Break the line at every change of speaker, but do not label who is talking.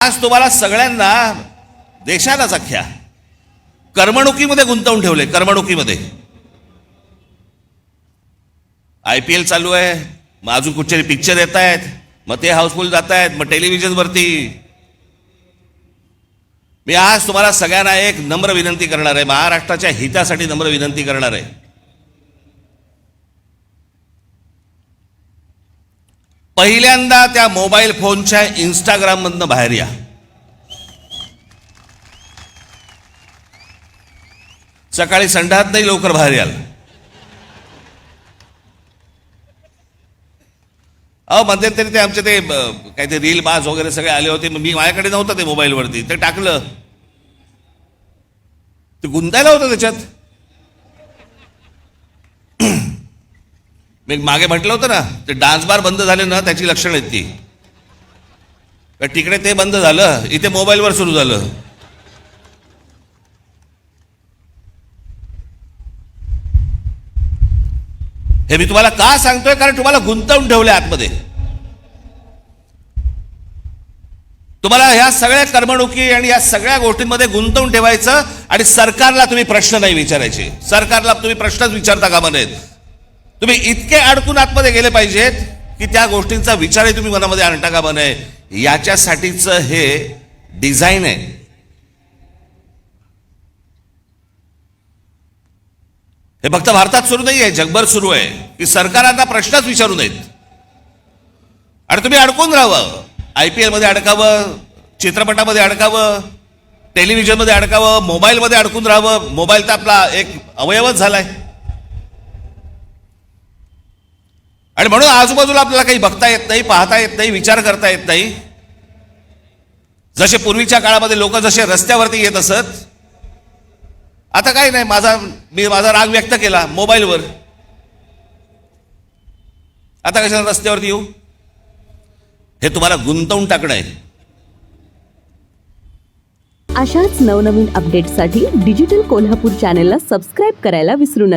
आज तुम्हाला सगळ्यांना देशालाच अख्ख्या करमणुकीमध्ये गुंतवून ठेवले. करमणुकीमध्ये IPL चालू आहे, मग अजून कुठचे पिक्चर येत आहेत, मग ते हाऊसफुल जात आहेत, मग टेलिव्हिजनवरती. मी आज तुम्हाला सगळ्यांना एक नम्र विनंती करणार आहे, महाराष्ट्राच्या हितासाठी नम्र विनंती करणार आहे. पहिल्यांदा त्या मोबाईल फोनच्या इंस्टाग्राम मधनं बाहेर या. सकाळी संडास नाही, लवकर बाहेर याल. मध्यंतरी ते आमचे ते काय ते रील बाज वगैरे सगळे आले होते. मी माझ्याकडे नव्हतं ते मोबाईलवरती, ते टाकलं. ते गुंतायला होतं त्याच्यात. मी मागे म्हटलं होतं ना, ते डान्स बार बंद झाले ना, त्याची लक्षणं आहेत ती. तिकडे ते बंद झालं, इथे मोबाईलवर सुरू झालं. हे मी तुम्हाला का सांगतोय, कारण तुम्हाला गुंतवून ठेवले आतमध्ये. तुम्हाला ह्या सगळ्या करमणुकी आणि या सगळ्या गोष्टींमध्ये गुंतवून ठेवायचं, आणि सरकारला तुम्ही प्रश्न नाही विचारायचे. सरकारला तुम्ही प्रश्नच विचारता कामा नयेत. तुम्ही इतके अडकून आतमध्ये गेले पाहिजेत की त्या गोष्टींचा विचारही तुम्ही मनामध्ये आणता कामा नये. याच्यासाठीचं हे डिझाईन आहे. हे फक्त भारतात सुरू नाही आहे, जगभर सुरू आहे की सरकारांना प्रश्नच विचारू नयेत आणि तुम्ही अडकून राहावं. IPL मध्ये अडकावं, चित्रपटामध्ये अडकावं, टेलिव्हिजनमध्ये अडकावं, मोबाईलमध्ये अडकून राहावं. मोबाईल तर आपला एक अवयवच झालाय. आणि म्हणून आजूबाजूला आपल्याला काही बघता येत नाही, पाहता येत नाही, विचार करता येत नाही. जसे पूर्वीच्या काळामध्ये लोक जसे रस्त्यावरती येत असत, आता काही नाही. मी माझा राग व्यक्त केला मोबाईलवर, आता कशाला रस्त्यावरती येऊ? हे तुम्हाला गुंतवून टाकणं आहे.
अशाच नवनवीन अपडेट्ससाठी डिजिटल कोल्हापूर चॅनेलला सबस्क्राईब करायला विसरू नका.